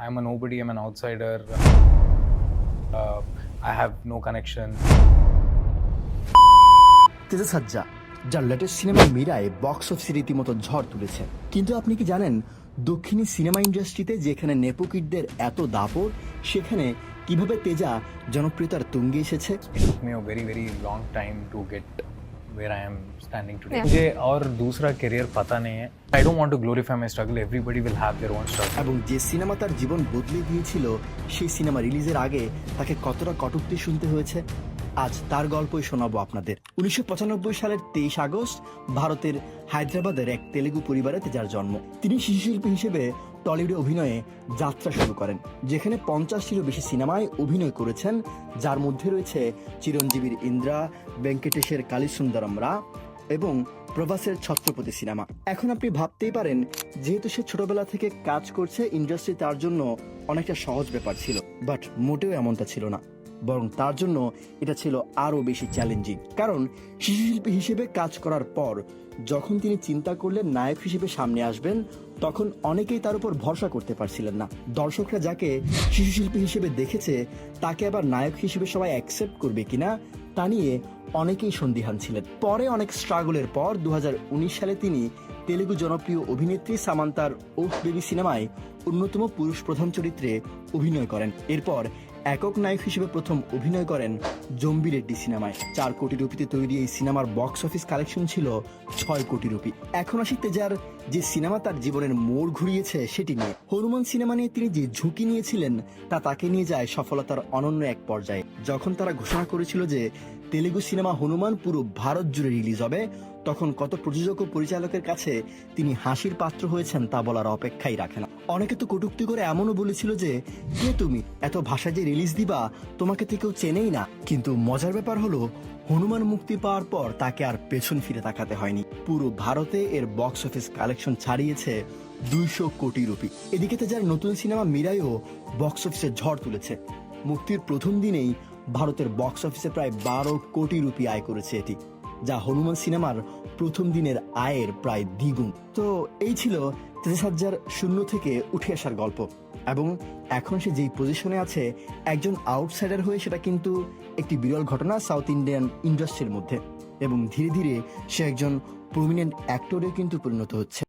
I'm a nobody, I'm an outsider. I have no connection. Teja সাজ্জা, যার latest cinema মীরায় box অফিসে রীতিমতো ঝড় তুলেছে। কিন্তু আপনি কি জানেন, দক্ষিণী সিনেমা ইন্ডাস্ট্রিতে যেখানে নেপোকিডদের এত দাপট, সেখানে কিভাবে তেজা জনপ্রিয়তার তুঙ্গে এসেছে? It took me a very, very long time to get where I am standing today. मुझे और दूसरा करियर पता नहीं है. I don't want to glorify my struggle. Everybody will have their own struggle. এবং যে সিনেমা তার জীবন বদলে দিয়েছিল, সেই সিনেমা রিলিজের আগে তাকে কতটা কটূক্তি শুনতে হয়েছে, আজ তার গল্পই শোনাবো আপনাদের। 1995 সালের 23 আগস্ট ভারতের হায়দ্রাবাদের এক তেলেগু পরিবারে তেজার জন্ম। তিনি শিশুশিল্পী হিসেবে টলিউডে অভিনয়ে যাত্রা শুরু করেন, যেখানে 50টিরও বেশি সিনেমায় অভিনয় করেছেন, যার মধ্যে রয়েছে চিরঞ্জীবীর ইন্দ্রা, ভেঙ্কটেশের কালীসুন্দরমরা এবং প্রভাসের ছত্রপতি সিনেমা। এখন আপনি ভাবতেই পারেন, যেহেতু সে ছোটবেলা থেকে কাজ করছে, ইন্ডাস্ট্রি তার জন্য অনেকটা সহজ ব্যাপার ছিল, বাট মোটেও এমনটা ছিল না। বরং তার জন্য এটা ছিল আরও বেশি চ্যালেঞ্জিং। কারণ শিশুশিল্পী হিসেবে কাজ করার পর যখন তিনি চিন্তা করলেন নায়ক হিসেবে সামনে আসবেন, তখন অনেকেই তার উপর ভরসা করতে পারছিলেন না। দর্শকরা যাকে শিশুশিল্পী হিসেবে দেখেছে, তাকে আবার নায়ক হিসেবে সবাই অ্যাকসেপ্ট করবে কিনা তা নিয়ে অনেকেই সন্দিহান ছিলেন। পরে অনেক স্ট্রাগলের পর 2019 সালে তিনি তেলেগু জনপ্রিয় অভিনেত্রী সামান্তার ওহ বেবি সিনেমায় অন্যতম পুরুষ প্রধান চরিত্রে অভিনয় করেন। এরপর একক নায়ক হিসেবে প্রথম অভিনয় করেন জম্বি রেড্ডি সিনেমায়। 4 কোটি রুপিতে তৈরি এই সিনেমার বক্স অফিস কালেকশন ছিল 6 কোটি রুপি। এখন আসি তেজার যে সিনেমা তার জীবনের মোড় ঘুরিয়েছে সেটি নিয়ে। হনুমান সিনেমা নিয়ে তিনি যে ঝুঁকি নিয়েছিলেন, তা তাকে নিয়ে যায় সফলতার অনন্য এক পর্যায়ে। যখন তারা ঘোষণা করেছিল যে তেলেগু সিনেমা হনুমান পুরো ভারত জুড়ে রিলিজ হবে, তখন কত প্রযোজক ও পরিচালকের কাছে তিনি হাসির পাত্র হয়েছেন তা বলার অপেক্ষাই রাখে না। অনেকে তো কটূক্তি করে এমনও বলেছিল যে, কে তুমি, এত ভাষা যে রিলিজ দিবা, তোমাকে তো কেউ চেনেই না। কিন্তু মজার ব্যাপার হলো, হনুমান মুক্তি পাওয়ার পর তাকে আর পেছন ফিরে তাকাতে হয়নি। পুরো ভারতে এর বক্স অফিস কালেকশন ছাড়িয়েছে 200 কোটি রুপি। এদিকে তেজার নতুন সিনেমা মীরাইও বক্স অফিসে ঝড় তুলেছে। মুক্তির প্রথম দিনেই ভারতের বক্স অফিসে প্রায় 12 কোটি রুপি আয় করেছে এটি, যা হনুমান সিনেমার প্রথম দিনের আয়ের প্রায় দ্বিগুণ। তো এই ছিল তেজা সাজ্জার শূন্য থেকে উঠে আসার গল্প। এবং এখন সে যেই পজিশনে আছে, একজন আউটসাইডার হয়ে, সেটা কিন্তু একটি বিরল ঘটনা সাউথ ইন্ডিয়ান ইন্ডাস্ট্রির মধ্যে। এবং ধীরে ধীরে সে একজন প্রমিনেন্ট অ্যাক্টরে কিন্তু পরিণত হচ্ছে।